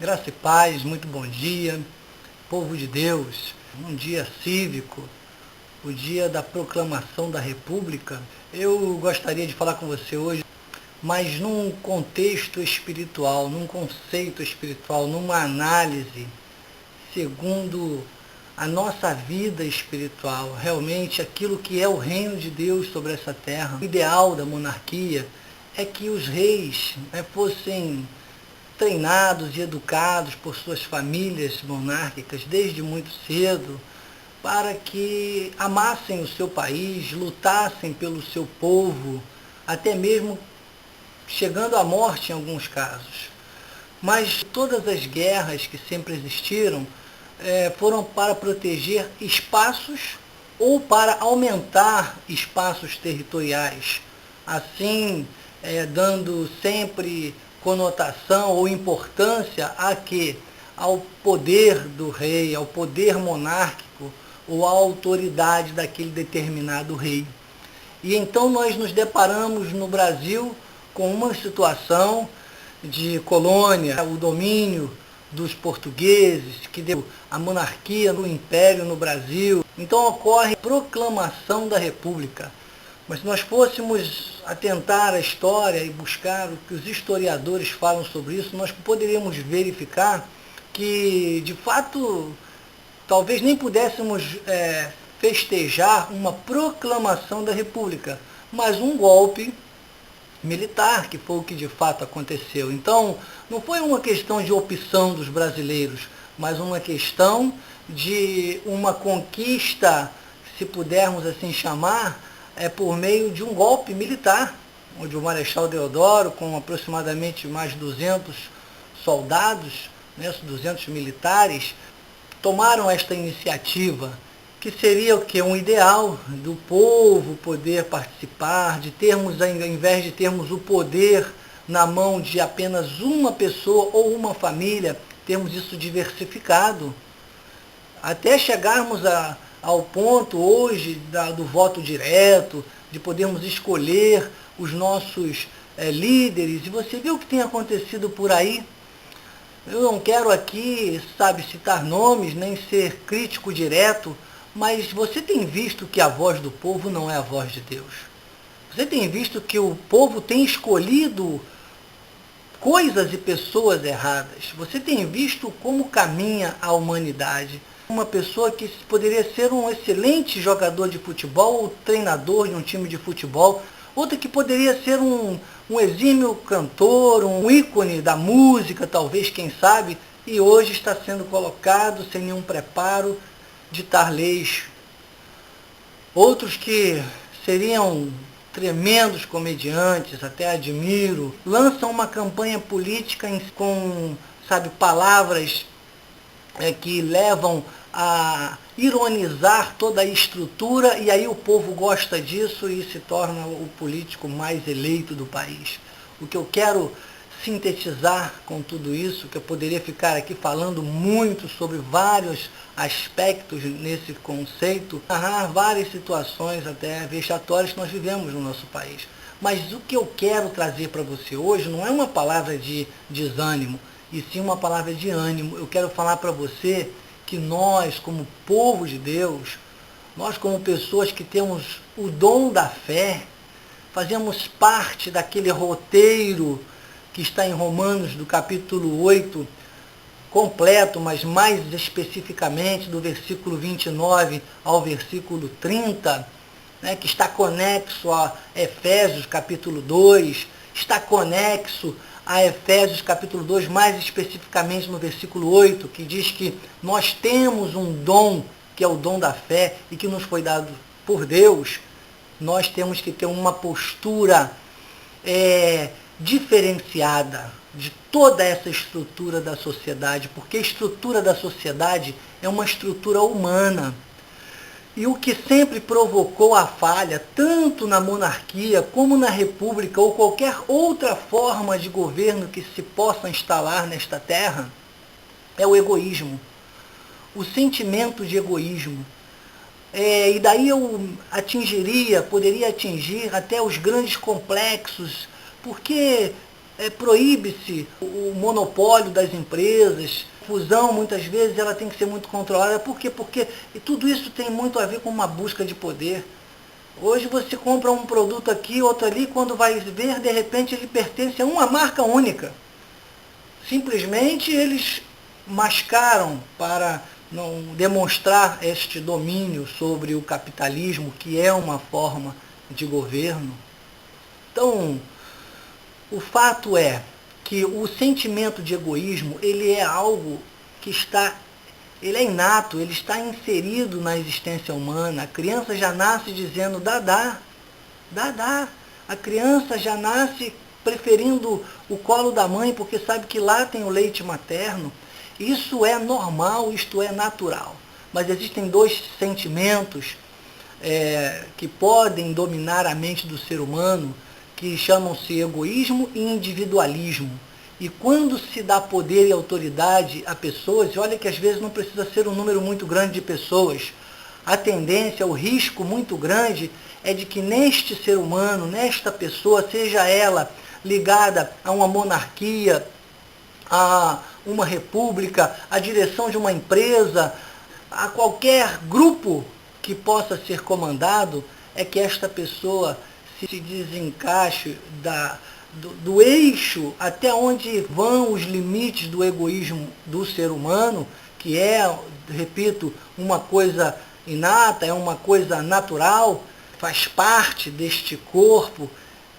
Graça e paz, muito bom dia, povo de Deus. Um dia cívico, o dia da proclamação da República. Eu gostaria de falar com você hoje, mas num contexto espiritual, num conceito espiritual, numa análise segundo a nossa vida espiritual, realmente aquilo que é o reino de Deus sobre essa terra. O ideal da monarquia é que os reis fossem treinados e educados por suas famílias monárquicas desde muito cedo, para que amassem o seu país, lutassem pelo seu povo, até mesmo chegando à morte em alguns casos. Mas todas as guerras que sempre existiram foram para proteger espaços ou para aumentar espaços territoriais, assim dando sempre conotação ou importância ao poder do rei, ao poder monárquico ou à autoridade daquele determinado rei. E então nós nos deparamos no Brasil com uma situação de colônia, o domínio dos portugueses, que deu a monarquia no império no Brasil. Então ocorre a proclamação da República. Mas se nós fôssemos atentar à história e buscar o que os historiadores falam sobre isso, nós poderíamos verificar que, de fato, talvez nem pudéssemos festejar uma proclamação da República, mas um golpe militar, que foi o que de fato aconteceu. Então, não foi uma questão de opção dos brasileiros, mas uma questão de uma conquista, se pudermos assim chamar, por meio de um golpe militar, onde o Marechal Deodoro, com aproximadamente mais de 200 soldados, 200 militares, tomaram esta iniciativa, que seria o quê? Um ideal do povo poder participar, de termos, ao invés de termos o poder na mão de apenas uma pessoa ou uma família, termos isso diversificado, até chegarmos ao ponto hoje do voto direto, de podermos escolher os nossos líderes, e você vê o que tem acontecido por aí. Eu não quero aqui, citar nomes, nem ser crítico direto, mas você tem visto que a voz do povo não é a voz de Deus. Você tem visto que o povo tem escolhido coisas e pessoas erradas. Você tem visto como caminha a humanidade. Uma pessoa que poderia ser um excelente jogador de futebol ou treinador de um time de futebol, outra que poderia ser um exímio cantor, um ícone da música, talvez, quem sabe, e hoje está sendo colocado sem nenhum preparo, ditar leis. Outros que seriam tremendos comediantes, até admiro, lançam uma campanha política com, palavras que levam a ironizar toda a estrutura, e aí o povo gosta disso e se torna o político mais eleito do país. O que eu quero sintetizar com tudo isso, que eu poderia ficar aqui falando muito sobre vários aspectos nesse conceito, narrar várias situações até vexatórias que nós vivemos no nosso país. Mas o que eu quero trazer para você hoje não é uma palavra de desânimo, e sim uma palavra de ânimo. Eu quero falar para você que nós, como povo de Deus, nós como pessoas que temos o dom da fé, fazemos parte daquele roteiro que está em Romanos, do capítulo 8, completo, mas mais especificamente do versículo 29 ao versículo 30, que está conexo a Efésios capítulo 2, está conexo a Efésios capítulo 2, mais especificamente no versículo 8, que diz que nós temos um dom, que é o dom da fé, e que nos foi dado por Deus. Nós temos que ter uma postura diferenciada de toda essa estrutura da sociedade, porque a estrutura da sociedade é uma estrutura humana. E o que sempre provocou a falha, tanto na monarquia como na república ou qualquer outra forma de governo que se possa instalar nesta terra, é o egoísmo, o sentimento de egoísmo. E daí eu poderia atingir até os grandes complexos, porque proíbe-se o monopólio das empresas, a fusão muitas vezes ela tem que ser muito controlada. Por quê? Porque tudo isso tem muito a ver com uma busca de poder. Hoje você compra um produto aqui, outro ali, quando vai ver, de repente ele pertence a uma marca única. Simplesmente eles mascaram para não demonstrar este domínio sobre o capitalismo, que é uma forma de governo. Então, o fato é que o sentimento de egoísmo, ele é algo que ele é inato, ele está inserido na existência humana. A criança já nasce dizendo dá, dá, dá, dá. A criança já nasce preferindo o colo da mãe, porque sabe que lá tem o leite materno. Isso é normal, isto é natural. Mas existem dois sentimentos que podem dominar a mente do ser humano, que chamam-se egoísmo e individualismo. E quando se dá poder e autoridade a pessoas, e olha que às vezes não precisa ser um número muito grande de pessoas, a tendência, o risco muito grande é de que neste ser humano, nesta pessoa, seja ela ligada a uma monarquia, a uma república, à direção de uma empresa, a qualquer grupo que possa ser comandado, é que esta pessoa se desencaixe do eixo até onde vão os limites do egoísmo do ser humano, que é, repito, uma coisa inata, é uma coisa natural, faz parte deste corpo,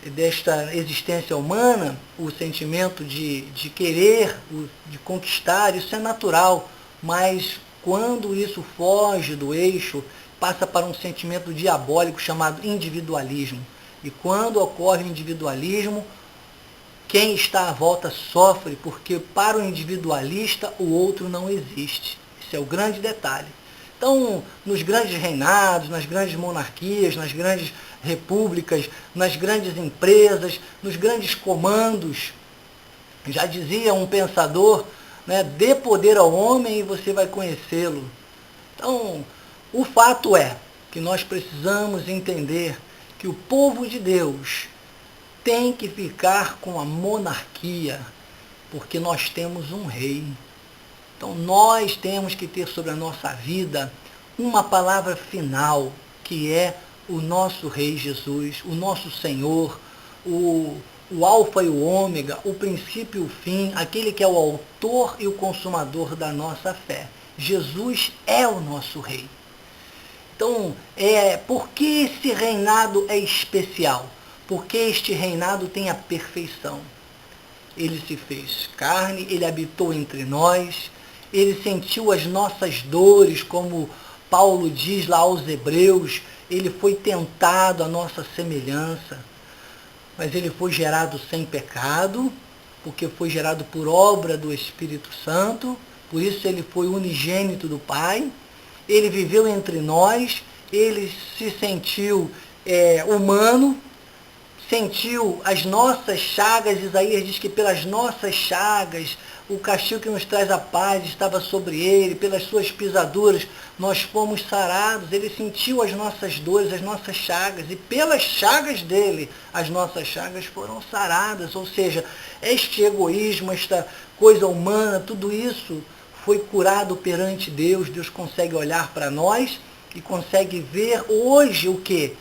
desta existência humana, o sentimento de querer, de conquistar, isso é natural, mas quando isso foge do eixo, passa para um sentimento diabólico chamado individualismo. E quando ocorre o individualismo, quem está à volta sofre, porque para o individualista o outro não existe. Esse é o grande detalhe. Então, nos grandes reinados, nas grandes monarquias, nas grandes repúblicas, nas grandes empresas, nos grandes comandos, já dizia um pensador, né, dê poder ao homem e você vai conhecê-lo. Então, o fato é que nós precisamos entender que o povo de Deus tem que ficar com a monarquia, porque nós temos um rei. Então nós temos que ter sobre a nossa vida uma palavra final, que é o nosso Rei Jesus, o nosso Senhor, o Alfa e o Ômega, o princípio e o fim, aquele que é o autor e o consumador da nossa fé. Jesus é o nosso Rei. Então, por que esse reinado é especial? Porque este reinado tem a perfeição. Ele se fez carne, ele habitou entre nós, ele sentiu as nossas dores, como Paulo diz lá aos Hebreus, ele foi tentado à nossa semelhança, mas ele foi gerado sem pecado, porque foi gerado por obra do Espírito Santo, por isso ele foi unigênito do Pai, ele viveu entre nós, ele se sentiu humano, sentiu as nossas chagas. Isaías diz que pelas nossas chagas, o castigo que nos traz a paz estava sobre ele, pelas suas pisaduras nós fomos sarados. Ele sentiu as nossas dores, as nossas chagas, e pelas chagas dele, as nossas chagas foram saradas. Ou seja, este egoísmo, esta coisa humana, tudo isso foi curado perante Deus. Deus consegue olhar para nós e consegue ver hoje o quê?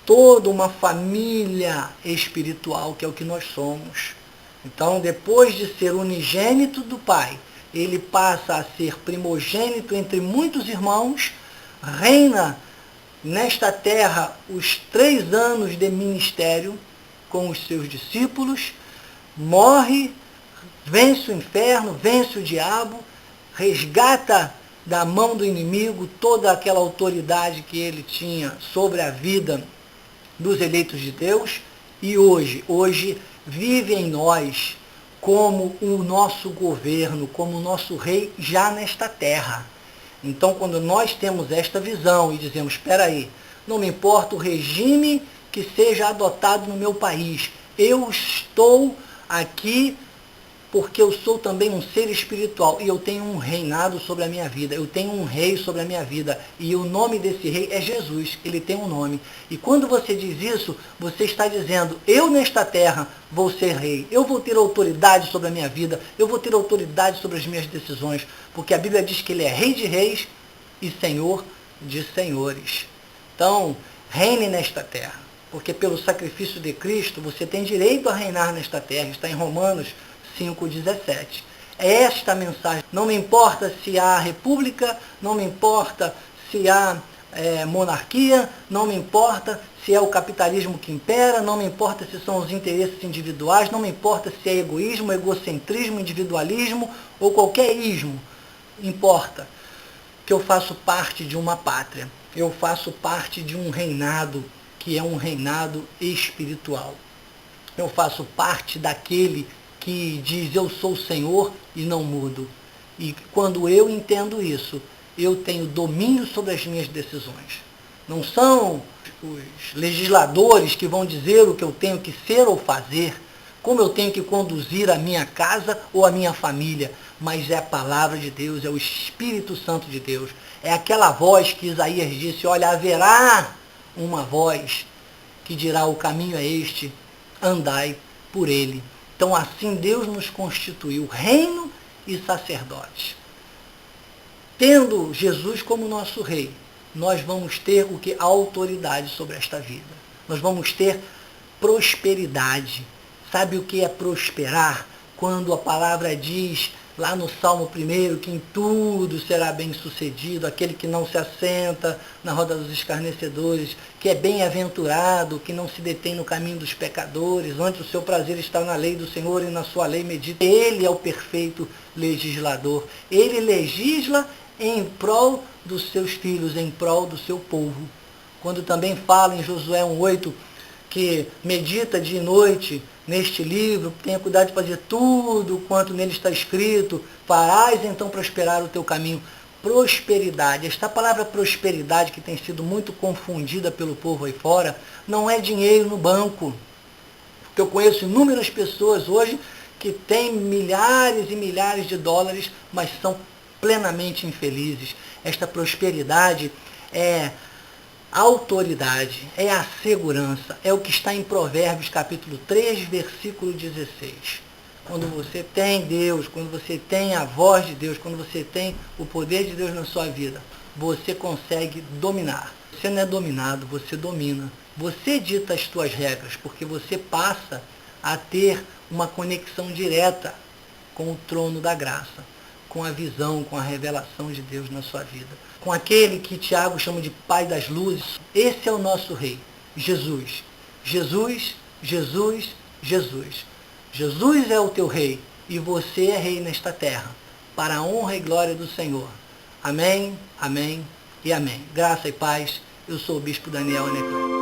Toda uma família espiritual, que é o que nós somos. Então, depois de ser unigênito do Pai, ele passa a ser primogênito entre muitos irmãos, reina nesta terra os 3 anos de ministério com os seus discípulos, morre, vence o inferno, vence o diabo, resgata da mão do inimigo toda aquela autoridade que ele tinha sobre a vida dos eleitos de Deus, e hoje vive em nós como o nosso governo, como o nosso rei já nesta terra. Então, quando nós temos esta visão e dizemos, espera aí, não me importa o regime que seja adotado no meu país, eu estou aqui porque eu sou também um ser espiritual e eu tenho um reinado sobre a minha vida, eu tenho um rei sobre a minha vida, e o nome desse rei é Jesus, ele tem um nome. E quando você diz isso, você está dizendo, eu nesta terra vou ser rei, eu vou ter autoridade sobre a minha vida, eu vou ter autoridade sobre as minhas decisões, porque a Bíblia diz que ele é rei de reis e senhor de senhores. Então, reine nesta terra, porque pelo sacrifício de Cristo você tem direito a reinar nesta terra, está em Romanos 5,17. É esta a mensagem. Não me importa se há república, não me importa se há monarquia, não me importa se é o capitalismo que impera, não me importa se são os interesses individuais, não me importa se é egoísmo, egocentrismo, individualismo ou qualquer ismo. Importa que eu faço parte de uma pátria, eu faço parte de um reinado que é um reinado espiritual. Eu faço parte daquele que diz, eu sou o Senhor e não mudo. E quando eu entendo isso, eu tenho domínio sobre as minhas decisões. Não são os legisladores que vão dizer o que eu tenho que ser ou fazer, como eu tenho que conduzir a minha casa ou a minha família, mas é a palavra de Deus, é o Espírito Santo de Deus. É aquela voz que Isaías disse, olha, haverá uma voz que dirá, o caminho é este, andai por ele. Então assim Deus nos constituiu reino e sacerdote. Tendo Jesus como nosso rei, nós vamos ter o que? Autoridade sobre esta vida. Nós vamos ter prosperidade. Sabe o que é prosperar? Quando a palavra diz, lá no Salmo 1, que em tudo será bem sucedido, aquele que não se assenta na roda dos escarnecedores, que é bem-aventurado, que não se detém no caminho dos pecadores, onde o seu prazer está na lei do Senhor e na sua lei medita. Ele é o perfeito legislador. Ele legisla em prol dos seus filhos, em prol do seu povo. Quando também fala em Josué 1,8, que medita dia e noite neste livro, tenha cuidado de fazer tudo quanto nele está escrito, farás então prosperar o teu caminho. Prosperidade. Esta palavra prosperidade, que tem sido muito confundida pelo povo aí fora, não é dinheiro no banco. Porque eu conheço inúmeras pessoas hoje que têm milhares e milhares de dólares, mas são plenamente infelizes. Esta prosperidade é autoridade, é a segurança, é o que está em Provérbios capítulo 3, versículo 16. Quando você tem Deus, quando você tem a voz de Deus, quando você tem o poder de Deus na sua vida, você consegue dominar. Você não é dominado, você domina. Você dita as suas regras, porque você passa a ter uma conexão direta com o trono da graça, com a visão, com a revelação de Deus na sua vida. Com aquele que Tiago chama de Pai das Luzes. Esse é o nosso Rei, Jesus. Jesus, Jesus, Jesus. Jesus é o teu Rei e você é Rei nesta terra, para a honra e glória do Senhor. Amém, amém e amém. Graça e paz. Eu sou o Bispo Daniel Aneclé.